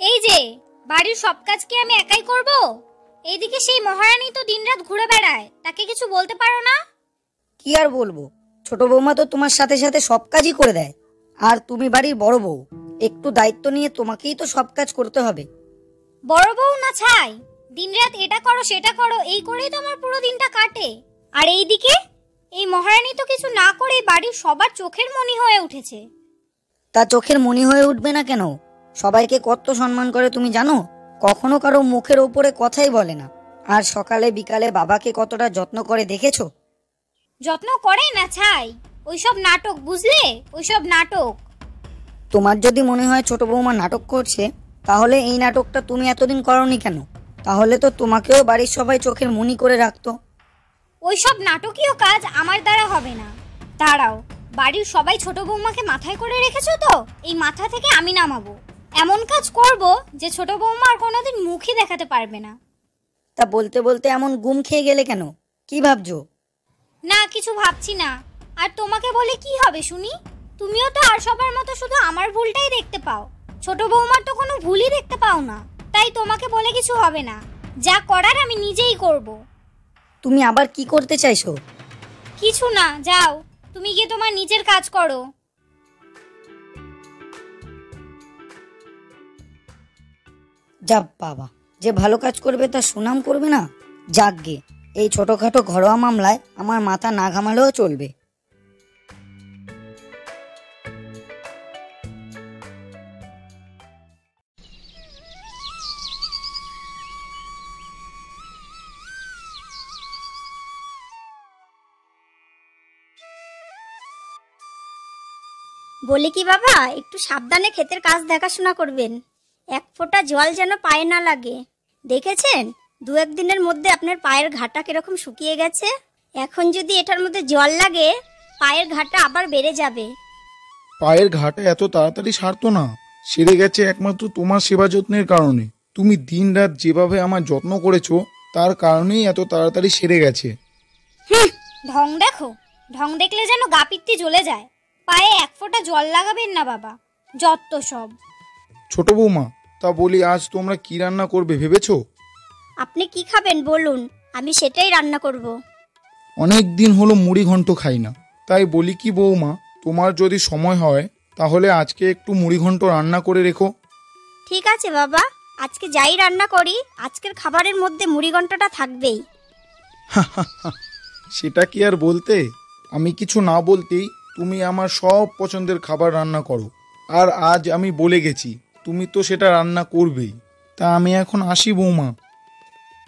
এই যে বাড়ির সব কাজ কি আমি একাই করব? এইদিকে সেই মহারানী তো দিনরাত ঘুরে বেড়ায়, তাকে কিছু বলতে পারো না? কি আর বলবো, ছোট বৌমা তো তোমার সাথে সাথে সব কাজই করে দেয়। আর তুমি বাড়ির বড় বউ, একটু দায়িত্ব নিয়ে তোমাকেই তো সব কাজ করতে হবে। বড় বউ না ছাই, দিনরাত এটা করো সেটা করো এই করেই তো আমার পুরো দিনটা কাটে। আর এইদিকে এই মহারানী তো কিছু না করেই বাড়ির সবার চোখের মণি হয়ে উঠেছে। তা চোখের মণি হয়ে উঠবে না কেন? সবাইকে কত সম্মান করে তুমি জানো? কখনো কারো মুখের ওপরে কথাই বলে না। আর সকালে বিকালে বাবাকে কতটা যত্ন করে দেখেছো? যত্ন করে না ছাই, ওইসব নাটক বুঝলে, ওইসব নাটক। তোমার যদি মনে হয় ছোট বৌমা নাটক করছে, তাহলে এই নাটকটা তুমি এতদিন করোনি কেন? তাহলে তো তোমাকেও বাড়ির সবাই চোখের মণি করে রাখতো। ওইসব নাটকীয় কাজ আমার দ্বারা হবে না। দাঁড়াও, বাড়ির সবাই ছোট বৌমাকে মাথায় করে রেখেছো তো, এই মাথা থেকে আমি নামাবো। এমন কাজ করব যে ছোট বৌমা আর কোনোদিন মুখই দেখাতে পারবে না। তা বলতে বলতে এমন গুম খেয়ে গেলে কেন? কি ভাবছো? না কিছু ভাবছি না। আর তোমাকে বলে কি হবে শুনি? তুমিও তো আর সবার মতো শুধু আমার ভুলটাই দেখতে পাও, ছোট বৌমার তো কোনো ভুলই দেখতে পাও না। তাই তোমাকে বলে কিছু হবে না, যা করার আমি নিজেই করব। তুমি আবার কি করতে চাইছো? কিছু না, যাও তুমি গিয়ে তোমার নিজের কাজ করো। যা বাবা, যে ভালো কাজ করবে তার সুনাম করবে না? যাকগে, এই ছোটখাটো ঘরোয়া মামলায় আমার মাথা না ঘামালেও চলবে। বলি কি বাবা, একটু সাবধানে ক্ষেতের কাজ দেখাশোনা করবেন। এক ফোঁটা জল যেন পায়ে না লাগে। দেখেছেন, দু একদিনের মধ্যে আপনার পায়ের ঘাটা কিরকম শুকিয়ে গেছে। এখন যদি এটার মধ্যে জল লাগে, পায়ের ঘাটা আবার বেড়ে যাবে। পায়ের ঘাটা এত তাড়াতাড়ি সারতো না, সেরে গেছে একমাত্র তোমার সেবা যত্নের কারণে। তুমি দিনরাত যেভাবে আমার যত্ন করেছো, তার কারণেই এত তাড়াতাড়ি সেরে গেছে। ঢং দেখো, ঢং দেখলে যেন গা পিত্তি জ্বলে যায়। পায়ে এক ফোঁটা জল লাগাবেন না বাবা, যত সব। ছোট বৌমা, তা বলি আজ তোমরা কি রান্না করবে ভেবেছো? আপনি কি খাবেন বলুন, আমি সেটাই রান্না করব। অনেক দিন হলো মুড়ি ঘন্ট খাই না, তাই বলি কি বৌমা, তোমার যদি সময় হয় তাহলে আজকে একটু মুড়ি ঘন্ট রান্না করে রেখো। ঠিক আছে বাবা, আজকে যাই রান্না করি, আজকের খাবারের মধ্যে মুড়িঘণ্টটা থাকবেই। সেটা কি আর বলতে, আমি কিছু না বলতেই তুমি আমার সব পছন্দের খাবার রান্না করো। আর আজ আমি বলে গেছি, তুমি তো সেটা রান্না করবেই। তা আমি এখন আসি বৌমা।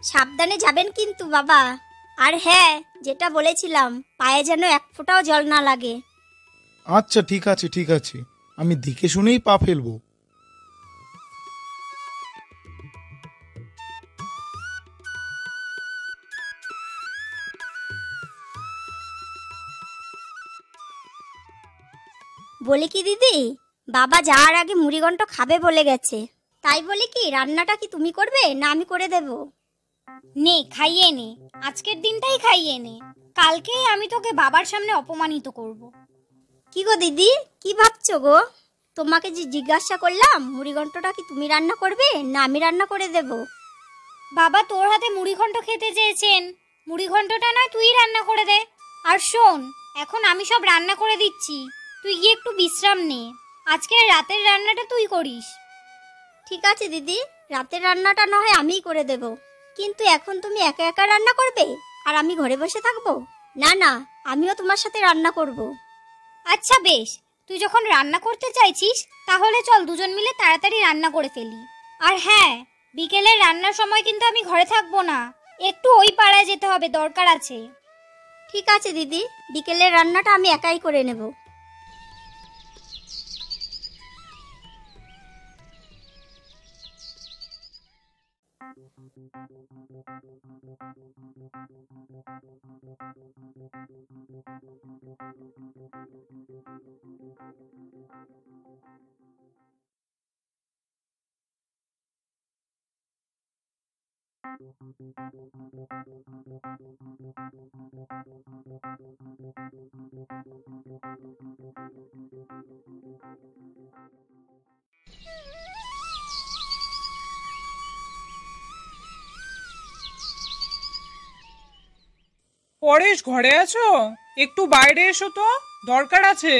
সাবধানে যাবেন কিন্তু বাবা। আর হ্যাঁ, যেটা বলেছিলাম, পায়ে যেন এক ফোঁটাও জল না লাগে। আচ্ছা ঠিক আছে ঠিক আছে, আমি দেখে শুনেই পা ফেলবো। বলি কি দিদি, বাবা যাওয়ার আগে মুড়িঘণ্ট খাবে বলে গেছে। তাই বলি কি, রান্নাটা কি তুমি করবে না আমি করে দেব? নে খাইয়ে নে, আজকের দিনটাই খাইয়ে নে। কালকে আমি তোকে বাবার সামনে অপমানিত করব। কি গো দিদি, কি ভাবছো গো? তোমাকে যে জিজ্ঞাসা করলাম, মুড়িঘণ্টটা কি তুমি রান্না করবে না আমি রান্না করে দেব? বাবা তোর হাতে মুড়িঘণ্ট খেতে চেয়েছেন, মুড়িঘণ্টটা নয় তুই রান্না করে দে। আর শোন, এখন আমি সব রান্না করে দিচ্ছি, তুই গিয়ে একটু বিশ্রাম নে। আজকের রাতের রান্নাটা তুই করিস। ঠিক আছে দিদি, রাতের রান্নাটা না হয় আমিই করে দেব। কিন্তু এখন তুমি একা একা রান্না করবে আর আমি ঘরে বসে থাকবো? না না, আমিও তোমার সাথে রান্না করব। আচ্ছা বেশ, তুই যখন রান্না করতে চাইছিস তাহলে চল দুজন মিলে তাড়াতাড়ি রান্না করে ফেলি। আর হ্যাঁ, বিকেলের রান্নার সময় কিন্তু আমি ঘরে থাকবো না, একটু ওই পাড়ায় যেতে হবে, দরকার আছে। ঠিক আছে দিদি, বিকেলের রান্নাটা আমি একাই করে নেব। পরেশ ঘরে আছো? একটু বাইরে এসো তো, দরকার আছে।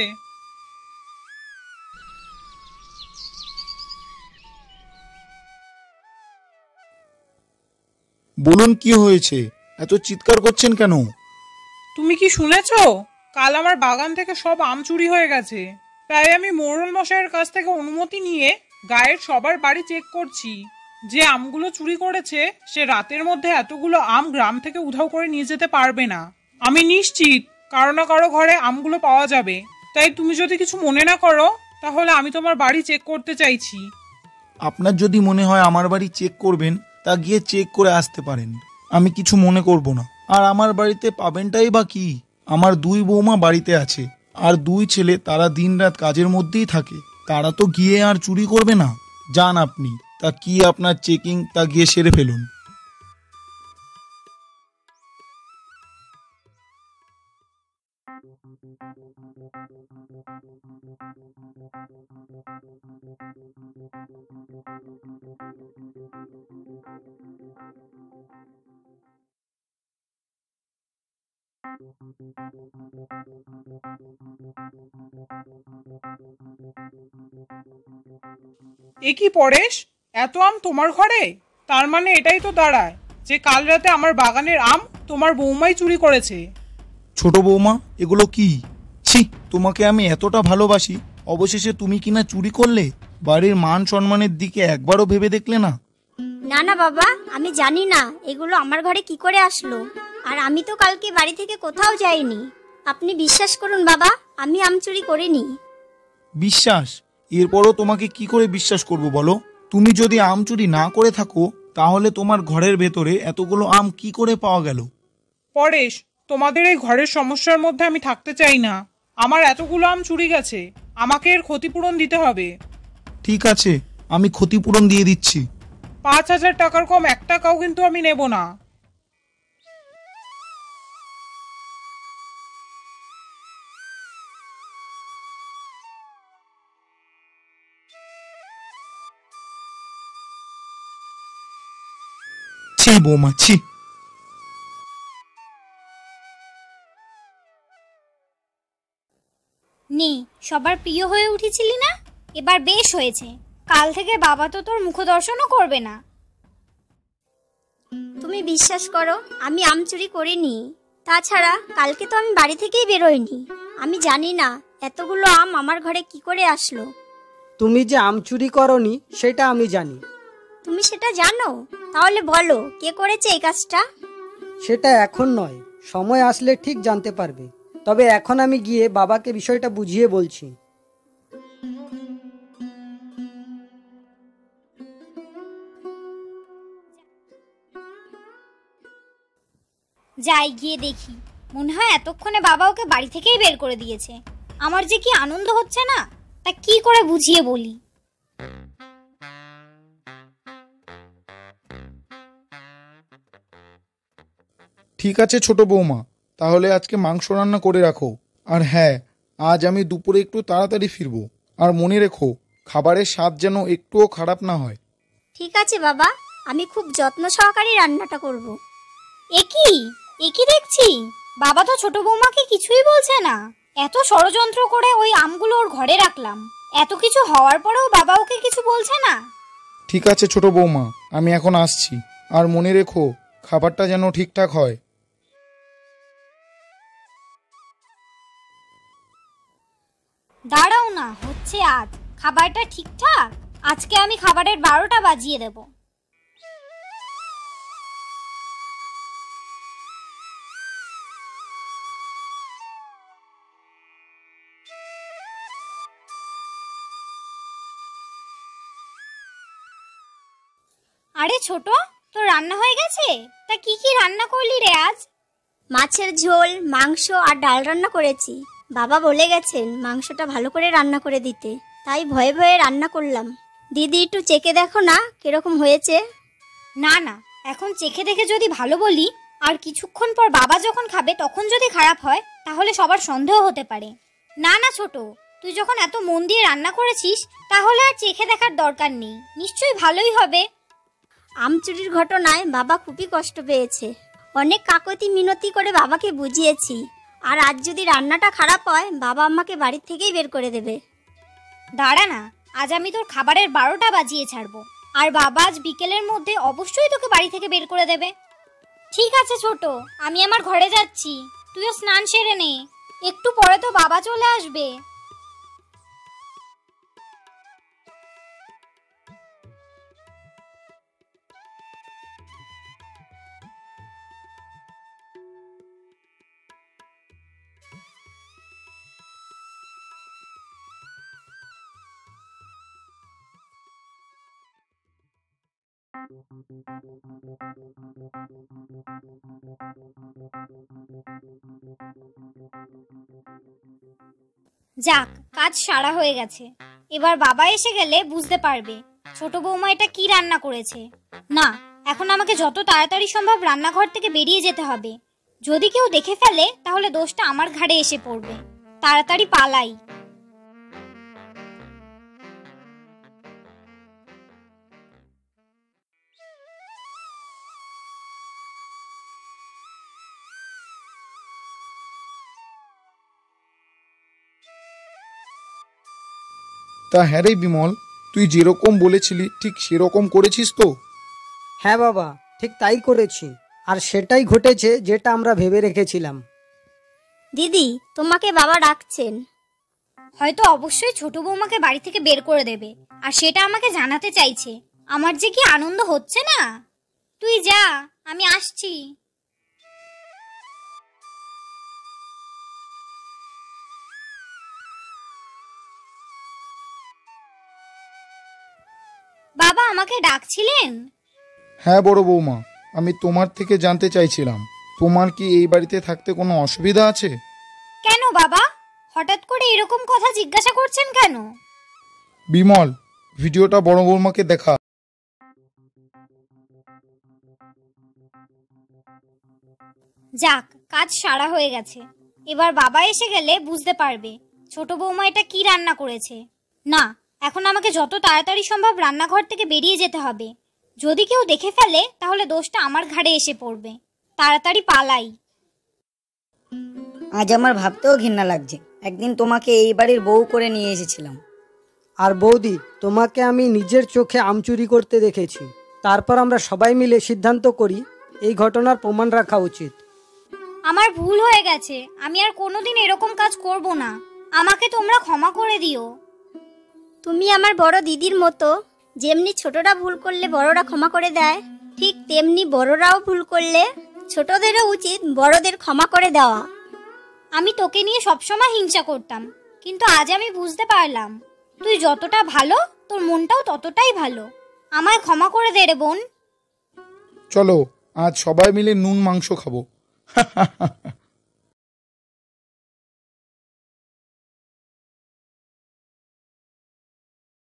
বলুন কি হয়েছে, এত চিৎকার করছেন কেন? তুমি কি শুনেছো? কাল আমার বাগান থেকে সব আম চুরি হয়ে গেছে। তাই আমি মোড়ল মশাইয়ের কাছ থেকে অনুমতি নিয়ে গায়ের সবার বাড়ি চেক করছি। যে আমগুলো চুরি করেছে সে রাতের মধ্যে এতগুলো আম গ্রাম থেকে উধাও করে নিয়ে যেতে পারবে না। আমি নিশ্চিত কারো না কারো ঘরে আমগুলো পাওয়া যাবে। তাই তুমি যদি কিছু মনে না করো তাহলে আমি তোমার বাড়ি চেক করতে চাইছি। আপনার যদি মনে হয় আমার বাড়ি চেক করবেন, তা গিয়ে চেক করে আসতে পারেন, আমি কিছু মনে করব না। আর আমার বাড়িতে পাবেনটাই বা কি? আমার 2 বৌমা বাড়িতে আছে, আর 2 ছেলে, তারা দিনরাত কাজের মধ্যেই থাকে। তারা তো গিয়ে আর চুরি করবে না। যান আপনি, তা কি আপনার চেকিং, তা গিয়ে সেরে ফেলুন। এ কি পরেশ, এত আম তোমার ঘরে? তার মানে এটাই তো দাঁড়ায় যে কাল রাতে আমার বাগানের আম তোমার বৌমাই চুরি করেছে। ছোট বৌমা, এগুলো কি? ছি, তোমাকে আমি এতটা ভালোবাসি, অবশেষে তুমি কিনা চুরি করলে? বাড়ির মান সম্মানের দিকে একবারও ভেবে দেখলে না? না না বাবা, আমি জানি না এগুলো আমার ঘরে কি করে আসলো। আর আমি তো কালকে বাড়ি থেকে কোথাও যাইনি। আপনি বিশ্বাস করুন বাবা, আমি আম চুরি করিনি। বিশ্বাস? এরপরও তোমাকে কি করে বিশ্বাস করব বলো? তুমি যদি আম চুরি না করে থাকো, তাহলে তোমার ঘরের ভেতরে এতগুলো আম কি করে পাওয়া গেল? পরেশ, তোমাদের এই ঘরের সমস্যার মধ্যে আমি থাকতে চাই না। আমার এতগুলো আম চুরি গেছে, আমাকে এর ক্ষতিপূরণ দিতে হবে। ঠিক আছে, আমি ক্ষতিপূরণ দিয়ে দিচ্ছি। 5,000 টাকার কম 1 টাকাও কিন্তু আমি নেব না। ছি বৌমা, ছি। নে, সবার প্রিয় হয়ে উঠেছিলি না? এবার বেশ হয়েছে। কাল থেকে বাবা তো তোর মুখদর্শনও করবে না। তুমি বিশ্বাস করো, আমি আম চুরি করিনি। তাছাড়া কালকে তো আমি বাড়ি থেকেই বেরোইনি। আমি জানি না এতগুলো আম আমার ঘরে কি করে আসলো। তুমি যে আম চুরি করনি সেটা আমি জানি। তুমি সেটা জানো? তাহলে বলো কে করেছে এই কাজটা? সেটা এখন নয়, সময় আসলে ঠিক জানতে পারবে। তবে এখন আমি গিয়ে বাবাকে বিষয়টা বুঝিয়ে বলছি। যাই গিয়ে দেখি। মনে হয় এতক্ষণে বাবা ওকে বাড়ি থেকেই বের করে দিয়েছে। আমার যে কি আনন্দ হচ্ছে না, তা কি করে বুঝিয়ে বলি। ঠিক আছে ছোট বৌমা, তাহলে আজকে মাংস রান্না করে রাখো। আর হ্যাঁ, আজ আমি দুপুরে একটু তাড়াতাড়ি ফিরবো। আর মনে রেখো, খাবারের স্বাদ যেন একটুও খারাপ না হয়। ঠিক আছে বাবা, আমি খুব যত্ন সহকারে রান্নাটা করব। একই দেখছি, বাবা তো ছোট বৌমাকে কিছুই বলছে না। এত ষড়যন্ত্র করে ওই আমগুলো ওর ঘরে রাখলাম, এত কিছু হওয়ার পরেও বাবা ওকে কিছু বলছে না। ঠিক আছে ছোট বৌমা, আমি এখন আসছি। আর মনে রেখো, খাবারটা যেন ঠিকঠাক হয়। দাঁড়াও না, হচ্ছে আজ খাবারটা ঠিকঠাক। আজকে আমি খাবারের 12টা বাজিয়ে দেব। আরে ছোট, তোর রান্না হয়ে গেছে? তা কি কি রান্না করলি রে আজ? মাছের ঝোল, মাংস আর ডাল রান্না করেছি। বাবা বলে গেছেন মাংসটা ভালো করে রান্না করে দিতে, তাই ভয়ে ভয়ে রান্না করলাম। দিদি একটু চেখে দেখো না কিরকম হয়েছে। না না, এখন চেখে দেখে যদি ভালো বলি, আর কিছুক্ষণ পর বাবা যখন খাবে তখন যদি খারাপ হয়, তাহলে সবার সন্দেহ হতে পারে। না না ছোট, তুই যখন এত মন দিয়ে রান্না করেছিস, তাহলে আর চেখে দেখার দরকার নেই, নিশ্চয়ই ভালোই হবে। আম চুরির ঘটনায় বাবা খুবই কষ্ট পেয়েছে। অনেক কাকতি মিনতি করে বাবাকে বুঝিয়েছি। আর আজ যদি রান্নাটা খারাপ হয়, বাবা আমাকে বাড়ির থেকেই বের করে দেবে। দাঁড়া না, আজ আমি তোর খাবারের 12টা বাজিয়ে ছাড়বো। আর বাবা আজ বিকেলের মধ্যে অবশ্যই তোকে বাড়ি থেকে বের করে দেবে। ঠিক আছে ছোট, আমি আমার ঘরে যাচ্ছি, তুইও স্নান সেরে নে, একটু পরে তো বাবা চলে আসবে। যাক, কাজ সারা হয়ে গেছে। এবার বাবা এসে গেলে বুঝতে পারবে ছোট বৌমা এটা কি রান্না করেছে। না, এখন আমাকে যত তাড়াতাড়ি সম্ভব রান্নাঘর থেকে বেরিয়ে যেতে হবে। যদি কেউ দেখে ফেলে তাহলে দোষটা আমার ঘাড়ে এসে পড়বে। তাড়াতাড়ি পালাই। তা হ্যাঁ রে বিমল, তুই যেরকম বলেছিলি ঠিক সেরকম করেছিস তো? হ্যাঁ বাবা, ঠিক তাই করেছি। আর সেটাই ঘটেছে যেটা আমরা ভেবে রেখেছিলাম। দিদি, তোমাকে বাবা ডাকছেন। হয়তো অবশ্যই ছোট বৌমাকে বাড়ি থেকে বের করে দেবে, আর সেটা আমাকে জানাতে চাইছে। আমার যে কি আনন্দ হচ্ছে না। তুই যা, আমি আসছি। বাবা আমাকে ডাকছিলেন? হ্যাঁ বড় বৌমা, আমি তোমার থেকে জানতে চাইছিলাম তোমার কি এই বাড়িতে থাকতে কোনো অসুবিধা আছে? কেন বাবা, হঠাৎ করে এরকম কথা জিজ্ঞাসা করছেন কেন? বিমল, ভিডিওটা বড় বৌমাকে দেখা। যাক, কাজ সারা হয়ে গেছে। এবার বাবা এসে গেলে বুঝতে পারবে ছোট বৌমা এটা কি রান্না করেছে। না, এখন আমাকে যত তাড়াতাড়ি সম্ভব রান্নাঘর থেকে বেরিয়ে যেতে হবে। যদি কেউ দেখে ফেলে তাহলে দোষটা আমার ঘাড়ে এসে পড়বে। তাড়াতাড়ি পালাই। আজ আমার ভাবতেও ঘৃণা লাগছে, একদিন তোমাকে এই বাড়ির বউ করে নিয়ে এসেছিলাম। আর বৌদি, তোমাকে আমি নিজের চোখে আম চুরি করতে দেখেছি। তারপর আমরা সবাই মিলে সিদ্ধান্ত করি এই ঘটনার প্রমাণ রাখা উচিত। আমার ভুল হয়ে গেছে, আমি আর কোনোদিন এরকম কাজ করব না। আমাকে তোমরা ক্ষমা করে দিও। তুমি আমার বড় দিদির মতো। যেমনি ছোটরা ভুল করলে বড়রা ক্ষমা করে দেয়, ঠিক তেমনি বড়রাও ভুল করলে ছোটদেরও উচিত বড়দের ক্ষমা করে দেওয়া। আমি তোকে নিয়ে সবসময় হিংসা করতাম, কিন্তু আজ আমি বুঝতে পারলাম তুই যতটা ভালো তোর মনটাও ততটাই ভালো। আমায় ক্ষমা করে দে রে বোন। চলো আজ সবাই মিলে নুন মাংস খাবো।